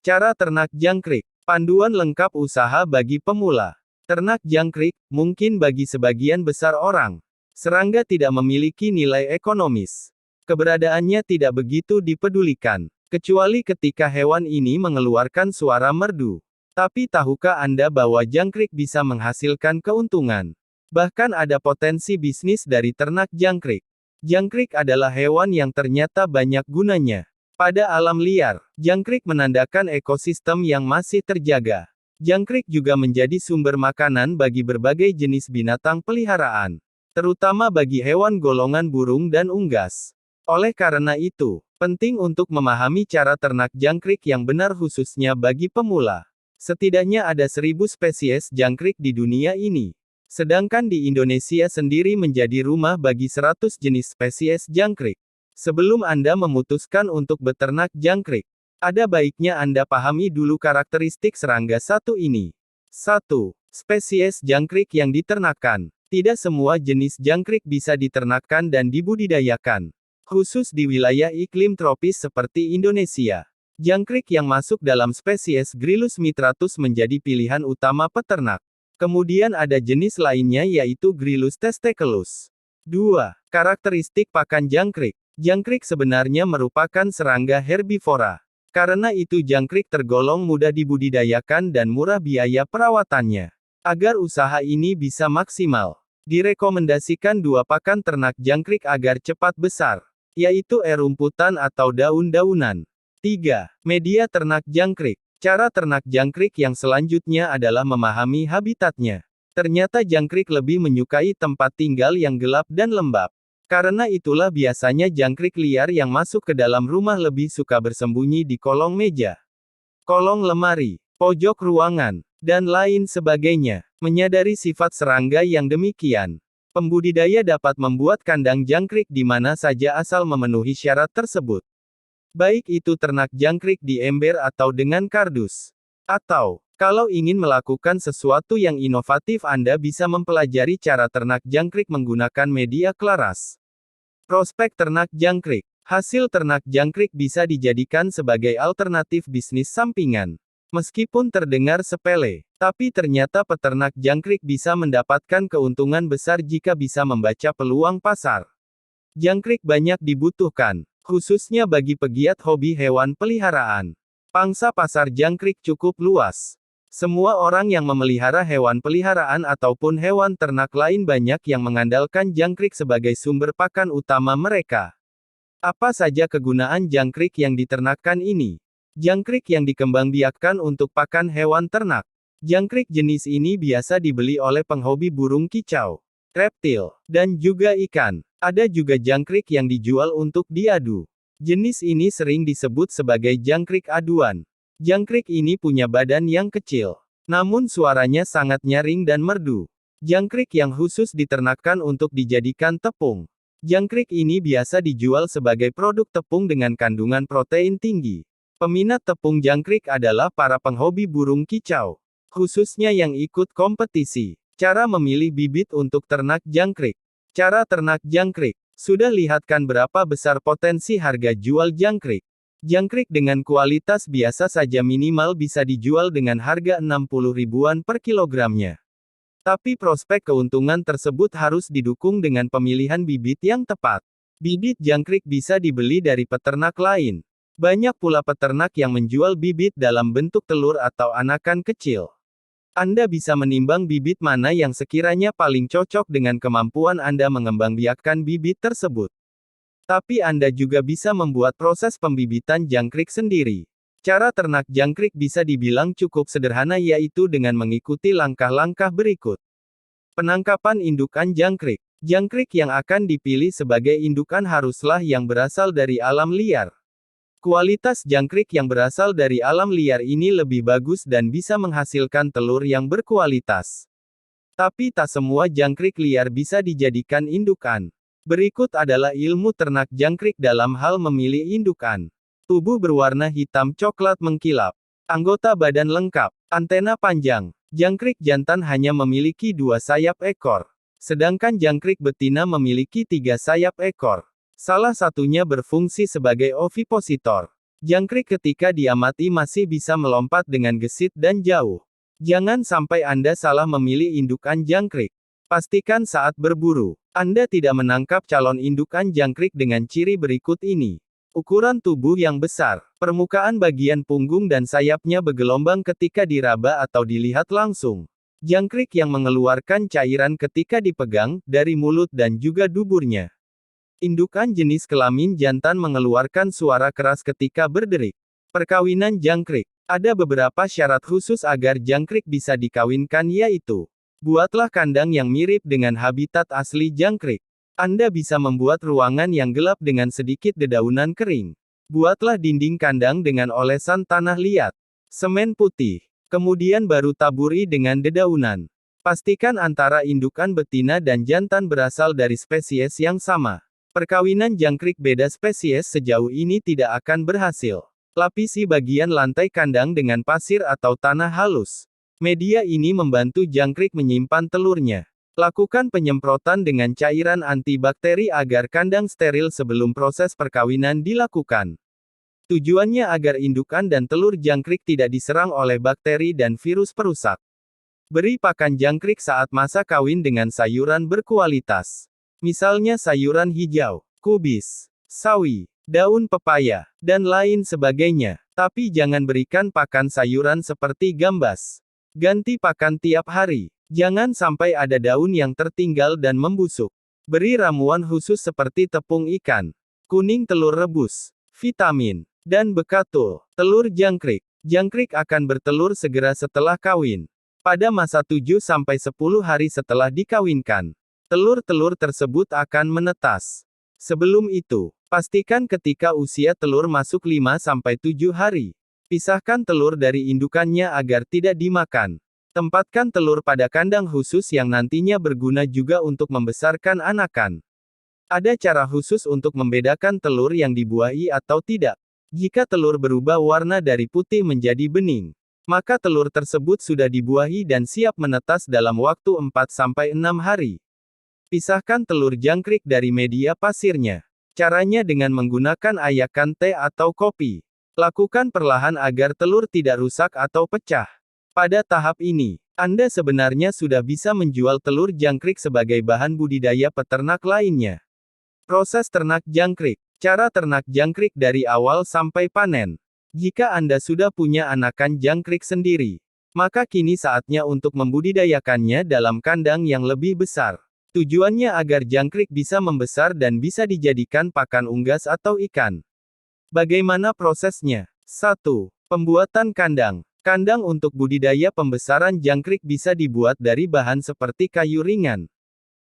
Cara ternak jangkrik. Panduan lengkap usaha bagi pemula. Ternak jangkrik, mungkin bagi sebagian besar orang, serangga tidak memiliki nilai ekonomis. Keberadaannya tidak begitu dipedulikan, kecuali ketika hewan ini mengeluarkan suara merdu. Tapi tahukah Anda bahwa jangkrik bisa menghasilkan keuntungan? Bahkan ada potensi bisnis dari ternak jangkrik. Jangkrik adalah hewan yang ternyata banyak gunanya. Pada alam liar, jangkrik menandakan ekosistem yang masih terjaga. Jangkrik juga menjadi sumber makanan bagi berbagai jenis binatang peliharaan, terutama bagi hewan golongan burung dan unggas. Oleh karena itu, penting untuk memahami cara ternak jangkrik yang benar khususnya bagi pemula. Setidaknya ada 1000 spesies jangkrik di dunia ini. Sedangkan di Indonesia sendiri menjadi rumah bagi 100 jenis spesies jangkrik. Sebelum Anda memutuskan untuk beternak jangkrik, ada baiknya Anda pahami dulu karakteristik serangga satu ini. 1. Spesies jangkrik yang diternakkan. Tidak semua jenis jangkrik bisa diternakkan dan dibudidayakan, khusus di wilayah iklim tropis seperti Indonesia. Jangkrik yang masuk dalam spesies Gryllus mitratus menjadi pilihan utama peternak. Kemudian ada jenis lainnya yaitu Gryllus testaceus. 2. Karakteristik pakan jangkrik. Jangkrik sebenarnya merupakan serangga herbivora. Karena itu jangkrik tergolong mudah dibudidayakan dan murah biaya perawatannya. Agar usaha ini bisa maksimal, direkomendasikan 2 pakan ternak jangkrik agar cepat besar, yaitu rumputan atau daun-daunan. 3. Media ternak jangkrik. Cara ternak jangkrik yang selanjutnya adalah memahami habitatnya. Ternyata jangkrik lebih menyukai tempat tinggal yang gelap dan lembab. Karena itulah biasanya jangkrik liar yang masuk ke dalam rumah lebih suka bersembunyi di kolong meja, kolong lemari, pojok ruangan, dan lain sebagainya. Menyadari sifat serangga yang demikian, pembudidaya dapat membuat kandang jangkrik di mana saja asal memenuhi syarat tersebut. Baik itu ternak jangkrik di ember atau dengan kardus. Atau, kalau ingin melakukan sesuatu yang inovatif Anda bisa mempelajari cara ternak jangkrik menggunakan media klaras. Prospek ternak jangkrik. Hasil ternak jangkrik bisa dijadikan sebagai alternatif bisnis sampingan. Meskipun terdengar sepele, tapi ternyata peternak jangkrik bisa mendapatkan keuntungan besar jika bisa membaca peluang pasar. Jangkrik banyak dibutuhkan, khususnya bagi pegiat hobi hewan peliharaan. Pangsa pasar jangkrik cukup luas. Semua orang yang memelihara hewan peliharaan ataupun hewan ternak lain banyak yang mengandalkan jangkrik sebagai sumber pakan utama mereka. Apa saja kegunaan jangkrik yang diternakkan ini? Jangkrik yang dikembangbiakkan untuk pakan hewan ternak. Jangkrik jenis ini biasa dibeli oleh penghobi burung kicau, reptil, dan juga ikan. Ada juga jangkrik yang dijual untuk diadu. Jenis ini sering disebut sebagai jangkrik aduan. Jangkrik ini punya badan yang kecil, namun suaranya sangat nyaring dan merdu. Jangkrik yang khusus diternakkan untuk dijadikan tepung. Jangkrik ini biasa dijual sebagai produk tepung dengan kandungan protein tinggi. Peminat tepung jangkrik adalah para penghobi burung kicau, khususnya yang ikut kompetisi. Cara memilih bibit untuk ternak jangkrik. Cara ternak jangkrik. Sudah lihatkan berapa besar potensi harga jual jangkrik. Jangkrik dengan kualitas biasa saja minimal bisa dijual dengan harga 60 ribuan per kilogramnya. Tapi prospek keuntungan tersebut harus didukung dengan pemilihan bibit yang tepat. Bibit jangkrik bisa dibeli dari peternak lain. Banyak pula peternak yang menjual bibit dalam bentuk telur atau anakan kecil. Anda bisa menimbang bibit mana yang sekiranya paling cocok dengan kemampuan Anda mengembangbiakkan bibit tersebut. Tapi Anda juga bisa membuat proses pembibitan jangkrik sendiri. Cara ternak jangkrik bisa dibilang cukup sederhana yaitu dengan mengikuti langkah-langkah berikut. Penangkapan indukan jangkrik. Jangkrik yang akan dipilih sebagai indukan haruslah yang berasal dari alam liar. Kualitas jangkrik yang berasal dari alam liar ini lebih bagus dan bisa menghasilkan telur yang berkualitas. Tapi tak semua jangkrik liar bisa dijadikan indukan. Berikut adalah ilmu ternak jangkrik dalam hal memilih indukan. Tubuh berwarna hitam coklat mengkilap. Anggota badan lengkap. Antena panjang. Jangkrik jantan hanya memiliki 2 sayap ekor. Sedangkan jangkrik betina memiliki 3 sayap ekor. Salah satunya berfungsi sebagai ovipositor. Jangkrik ketika diamati masih bisa melompat dengan gesit dan jauh. Jangan sampai Anda salah memilih indukan jangkrik. Pastikan saat berburu, Anda tidak menangkap calon indukan jangkrik dengan ciri berikut ini. Ukuran tubuh yang besar, permukaan bagian punggung dan sayapnya bergelombang ketika diraba atau dilihat langsung. Jangkrik yang mengeluarkan cairan ketika dipegang, dari mulut dan juga duburnya. Indukan jenis kelamin jantan mengeluarkan suara keras ketika berderik. Perkawinan jangkrik. Ada beberapa syarat khusus agar jangkrik bisa dikawinkan, yaitu: buatlah kandang yang mirip dengan habitat asli jangkrik. Anda bisa membuat ruangan yang gelap dengan sedikit dedaunan kering. Buatlah dinding kandang dengan olesan tanah liat, semen putih. Kemudian baru taburi dengan dedaunan. Pastikan antara indukan betina dan jantan berasal dari spesies yang sama. Perkawinan jangkrik beda spesies sejauh ini tidak akan berhasil. Lapisi bagian lantai kandang dengan pasir atau tanah halus. Media ini membantu jangkrik menyimpan telurnya. Lakukan penyemprotan dengan cairan antibakteri agar kandang steril sebelum proses perkawinan dilakukan. Tujuannya agar indukan dan telur jangkrik tidak diserang oleh bakteri dan virus perusak. Beri pakan jangkrik saat masa kawin dengan sayuran berkualitas. Misalnya sayuran hijau, kubis, sawi, daun pepaya, dan lain sebagainya. Tapi jangan berikan pakan sayuran seperti gambas. Ganti pakan tiap hari. Jangan sampai ada daun yang tertinggal dan membusuk. Beri ramuan khusus seperti tepung ikan, kuning telur rebus, vitamin, dan bekatul. Telur jangkrik. Jangkrik akan bertelur segera setelah kawin. Pada masa 7-10 hari setelah dikawinkan, telur-telur tersebut akan menetas. Sebelum itu, pastikan ketika usia telur masuk 5-7 hari. Pisahkan telur dari indukannya agar tidak dimakan. Tempatkan telur pada kandang khusus yang nantinya berguna juga untuk membesarkan anakan. Ada cara khusus untuk membedakan telur yang dibuahi atau tidak. Jika telur berubah warna dari putih menjadi bening, maka telur tersebut sudah dibuahi dan siap menetas dalam waktu 4-6 hari. Pisahkan telur jangkrik dari media pasirnya. Caranya dengan menggunakan ayakan teh atau kopi. Lakukan perlahan agar telur tidak rusak atau pecah. Pada tahap ini, Anda sebenarnya sudah bisa menjual telur jangkrik sebagai bahan budidaya peternak lainnya. Proses ternak jangkrik. Cara ternak jangkrik dari awal sampai panen. Jika Anda sudah punya anakan jangkrik sendiri, maka kini saatnya untuk membudidayakannya dalam kandang yang lebih besar. Tujuannya agar jangkrik bisa membesar dan bisa dijadikan pakan unggas atau ikan. Bagaimana prosesnya? 1. Pembuatan kandang. Kandang untuk budidaya pembesaran jangkrik bisa dibuat dari bahan seperti kayu ringan,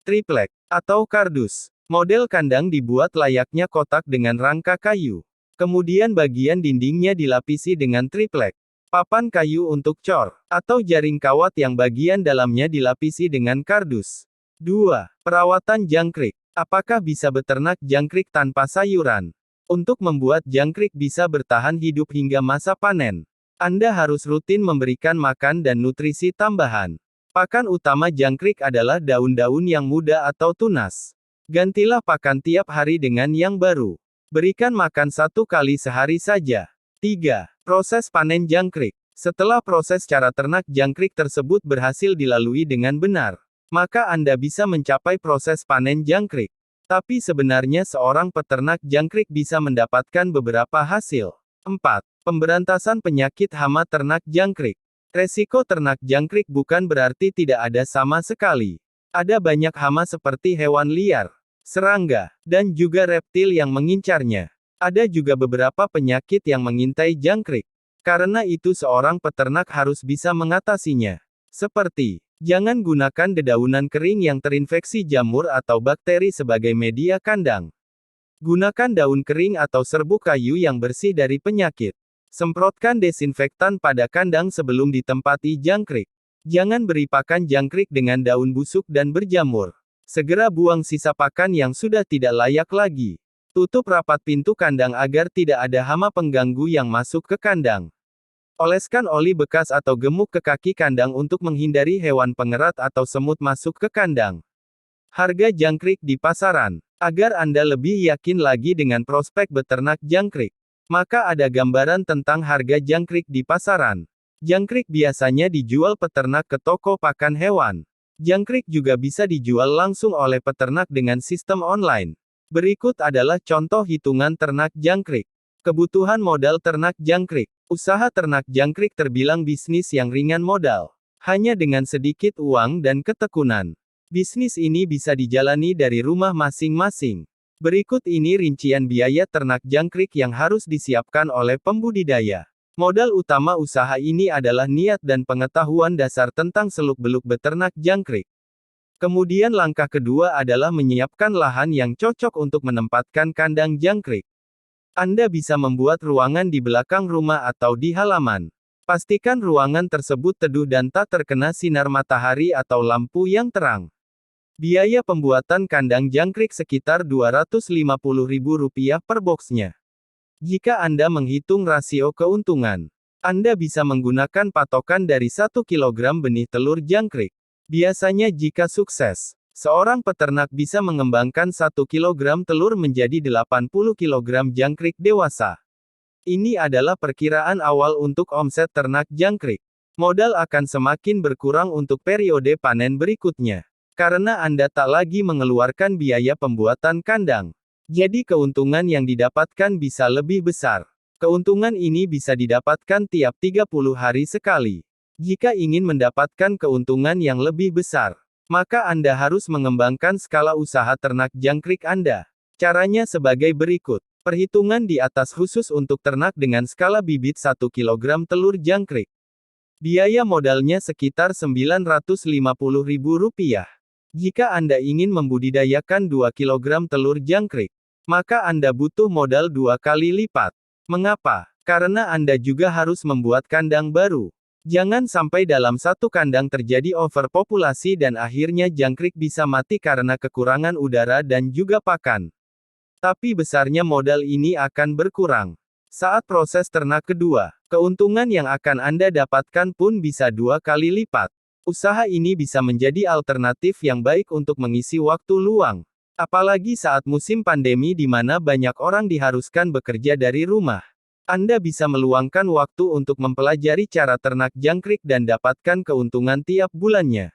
triplek, atau kardus. Model kandang dibuat layaknya kotak dengan rangka kayu. Kemudian bagian dindingnya dilapisi dengan triplek. Papan kayu untuk cor, atau jaring kawat yang bagian dalamnya dilapisi dengan kardus. 2. Perawatan jangkrik. Apakah bisa beternak jangkrik tanpa sayuran? Untuk membuat jangkrik bisa bertahan hidup hingga masa panen, Anda harus rutin memberikan makan dan nutrisi tambahan. Pakan utama jangkrik adalah daun-daun yang muda atau tunas. Gantilah pakan tiap hari dengan yang baru. Berikan makan 1 kali sehari saja. 3. Proses panen jangkrik. Setelah proses cara ternak jangkrik tersebut berhasil dilalui dengan benar, maka Anda bisa mencapai proses panen jangkrik. Tapi sebenarnya seorang peternak jangkrik bisa mendapatkan beberapa hasil. 4. Pemberantasan penyakit hama ternak jangkrik. Resiko ternak jangkrik bukan berarti tidak ada sama sekali. Ada banyak hama seperti hewan liar, serangga, dan juga reptil yang mengincarnya. Ada juga beberapa penyakit yang mengintai jangkrik. Karena itu seorang peternak harus bisa mengatasinya. Seperti, jangan gunakan dedaunan kering yang terinfeksi jamur atau bakteri sebagai media kandang. Gunakan daun kering atau serbuk kayu yang bersih dari penyakit. Semprotkan desinfektan pada kandang sebelum ditempati jangkrik. Jangan beri pakan jangkrik dengan daun busuk dan berjamur. Segera buang sisa pakan yang sudah tidak layak lagi. Tutup rapat pintu kandang agar tidak ada hama pengganggu yang masuk ke kandang. Oleskan oli bekas atau gemuk ke kaki kandang untuk menghindari hewan pengerat atau semut masuk ke kandang. Harga jangkrik di pasaran. Agar Anda lebih yakin lagi dengan prospek beternak jangkrik, Maka ada gambaran tentang harga jangkrik di pasaran. Jangkrik biasanya dijual peternak ke toko pakan hewan. Jangkrik juga bisa dijual langsung oleh peternak dengan sistem online. Berikut adalah contoh hitungan ternak jangkrik. Kebutuhan modal ternak jangkrik. Usaha ternak jangkrik terbilang bisnis yang ringan modal. Hanya dengan sedikit uang dan ketekunan. Bisnis ini bisa dijalani dari rumah masing-masing. Berikut ini rincian biaya ternak jangkrik yang harus disiapkan oleh pembudidaya. Modal utama usaha ini adalah niat dan pengetahuan dasar tentang seluk-beluk beternak jangkrik. Kemudian langkah kedua adalah menyiapkan lahan yang cocok untuk menempatkan kandang jangkrik. Anda bisa membuat ruangan di belakang rumah atau di halaman. Pastikan ruangan tersebut teduh dan tak terkena sinar matahari atau lampu yang terang. Biaya pembuatan kandang jangkrik sekitar Rp250.000 per boxnya. Jika Anda menghitung rasio keuntungan, Anda bisa menggunakan patokan dari 1 kg benih telur jangkrik. Biasanya jika sukses, seorang peternak bisa mengembangkan 1 kg telur menjadi 80 kg jangkrik dewasa. Ini adalah perkiraan awal untuk omset ternak jangkrik. Modal akan semakin berkurang untuk periode panen berikutnya. Karena Anda tak lagi mengeluarkan biaya pembuatan kandang. Jadi keuntungan yang didapatkan bisa lebih besar. Keuntungan ini bisa didapatkan tiap 30 hari sekali. Jika ingin mendapatkan keuntungan yang lebih besar, maka Anda harus mengembangkan skala usaha ternak jangkrik Anda. Caranya sebagai berikut. Perhitungan di atas khusus untuk ternak dengan skala bibit 1 kg telur jangkrik. Biaya modalnya sekitar Rp950.000. Jika Anda ingin membudidayakan 2 kg telur jangkrik, maka Anda butuh modal 2 kali lipat. Mengapa? Karena Anda juga harus membuat kandang baru. Jangan sampai dalam satu kandang terjadi overpopulasi dan akhirnya jangkrik bisa mati karena kekurangan udara dan juga pakan. Tapi besarnya modal ini akan berkurang. Saat proses ternak kedua, keuntungan yang akan Anda dapatkan pun bisa 2 kali lipat. Usaha ini bisa menjadi alternatif yang baik untuk mengisi waktu luang. Apalagi saat musim pandemi di mana banyak orang diharuskan bekerja dari rumah. Anda bisa meluangkan waktu untuk mempelajari cara ternak jangkrik dan dapatkan keuntungan tiap bulannya.